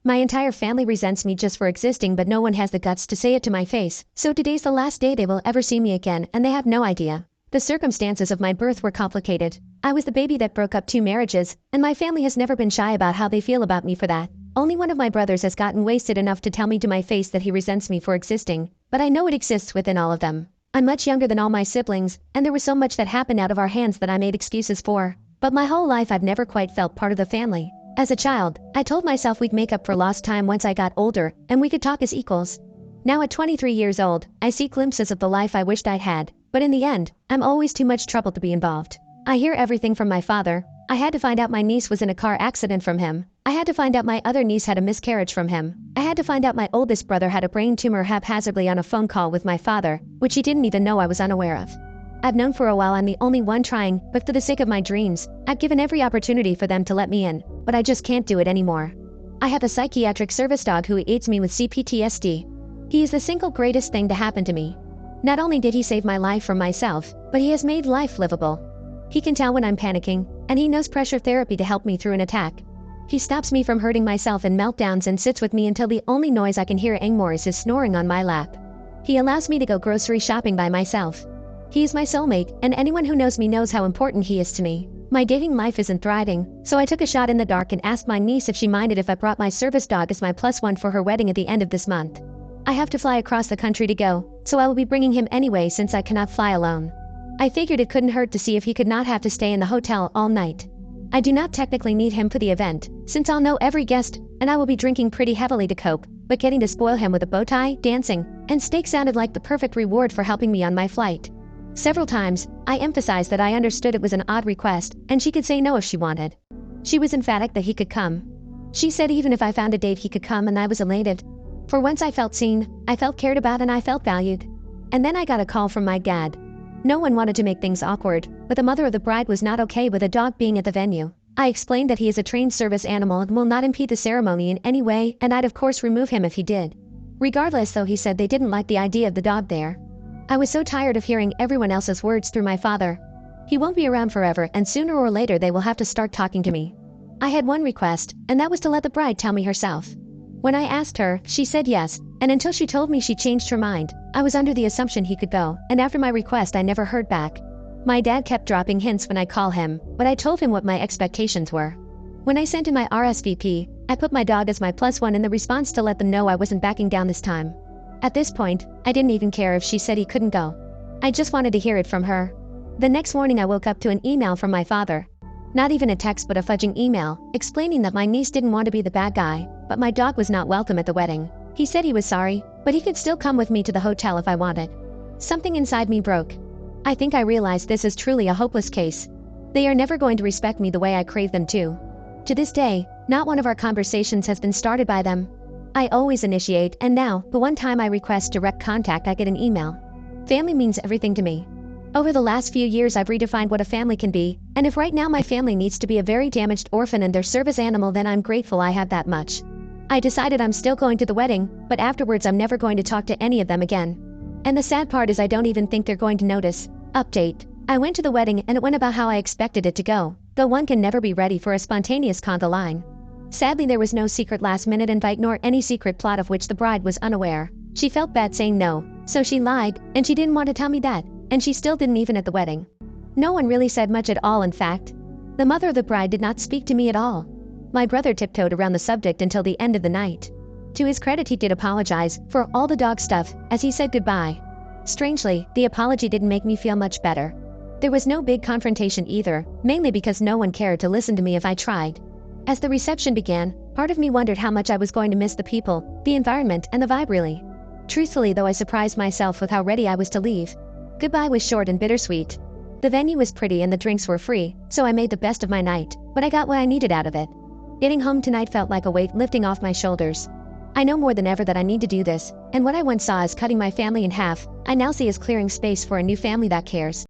My entire family resents me just for existing, but no one has the guts to say it to my face, so today's the last day they will ever see me again, and they have no idea. The circumstances of my birth were complicated. I was the baby that broke up 2 marriages, and my family has never been shy about how they feel about me for that. Only one of my brothers has gotten wasted enough to tell me to my face that he resents me for existing, but I know it exists within all of them. I'm much younger than all my siblings, and there was so much that happened out of our hands that I made excuses for. But my whole life I've never quite felt part of the family. As a child, I told myself we'd make up for lost time once I got older, and we could talk as equals. Now at 23 years old, I see glimpses of the life I wished I'd had, but in the end, I'm always too much trouble to be involved. I hear everything from my father. I had to find out my niece was in a car accident from him. I had to find out my other niece had a miscarriage from him. I had to find out my oldest brother had a brain tumor haphazardly on a phone call with my father, which he didn't even know I was unaware of. I've known for a while I'm the only one trying, but for the sake of my dreams, I've given every opportunity for them to let me in, but I just can't do it anymore. I have a psychiatric service dog who aids me with CPTSD. He is the single greatest thing to happen to me. Not only did he save my life from myself, but he has made life livable. He can tell when I'm panicking, and he knows pressure therapy to help me through an attack. He stops me from hurting myself in meltdowns and sits with me until the only noise I can hear anymore is his snoring on my lap. He allows me to go grocery shopping by myself. He is my soulmate, and anyone who knows me knows how important he is to me. My dating life isn't thriving, so I took a shot in the dark and asked my niece if she minded if I brought my service dog as my +1 for her wedding at the end of this month. I have to fly across the country to go, so I will be bringing him anyway since I cannot fly alone. I figured it couldn't hurt to see if he could not have to stay in the hotel all night. I do not technically need him for the event, since I'll know every guest, and I will be drinking pretty heavily to cope, but getting to spoil him with a bow tie, dancing, and steak sounded like the perfect reward for helping me on my flight. Several times, I emphasized that I understood it was an odd request, and she could say no if she wanted. She was emphatic that he could come. She said even if I found a date he could come, and I was elated. For once I felt seen, I felt cared about, and I felt valued. And then I got a call from my dad. No one wanted to make things awkward, but the mother of the bride was not okay with a dog being at the venue. I explained that he is a trained service animal and will not impede the ceremony in any way, and I'd of course remove him if he did. Regardless, though, he said they didn't like the idea of the dog there. I was so tired of hearing everyone else's words through my father. He won't be around forever, and sooner or later they will have to start talking to me. I had one request, and that was to let the bride tell me herself. When I asked her, she said yes, and until she told me she changed her mind, I was under the assumption he could go, and after my request I never heard back. My dad kept dropping hints when I call him, but I told him what my expectations were. When I sent in my RSVP, I put my dog as my +1 in the response to let them know I wasn't backing down this time. At this point, I didn't even care if she said he couldn't go. I just wanted to hear it from her. The next morning I woke up to an email from my father. Not even a text but a fudging email, explaining that my niece didn't want to be the bad guy, but my dog was not welcome at the wedding. He said he was sorry, but he could still come with me to the hotel if I wanted. Something inside me broke. I think I realized this is truly a hopeless case. They are never going to respect me the way I crave them to. To this day, not one of our conversations has been started by them. I always initiate, and now, the one time I request direct contact I get an email. Family means everything to me. Over the last few years I've redefined what a family can be, and if right now my family needs to be a very damaged orphan and their service animal, then I'm grateful I have that much. I decided I'm still going to the wedding, but afterwards I'm never going to talk to any of them again. And the sad part is I don't even think they're going to notice. Update. I went to the wedding and it went about how I expected it to go, though one can never be ready for a spontaneous con the line. Sadly there was no secret last-minute invite nor any secret plot of which the bride was unaware. She felt bad saying no, so she lied, and she didn't want to tell me that, and she still didn't even at the wedding. No one really said much at all in fact. The mother of the bride did not speak to me at all. My brother tiptoed around the subject until the end of the night. To his credit he did apologize for all the dog stuff, as he said goodbye. Strangely, the apology didn't make me feel much better. There was no big confrontation either, mainly because no one cared to listen to me if I tried. As the reception began, part of me wondered how much I was going to miss the people, the environment, and the vibe really. Truthfully though, I surprised myself with how ready I was to leave. Goodbye was short and bittersweet. The venue was pretty and the drinks were free, so I made the best of my night, but I got what I needed out of it. Getting home tonight felt like a weight lifting off my shoulders. I know more than ever that I need to do this, and what I once saw as cutting my family in half, I now see as clearing space for a new family that cares.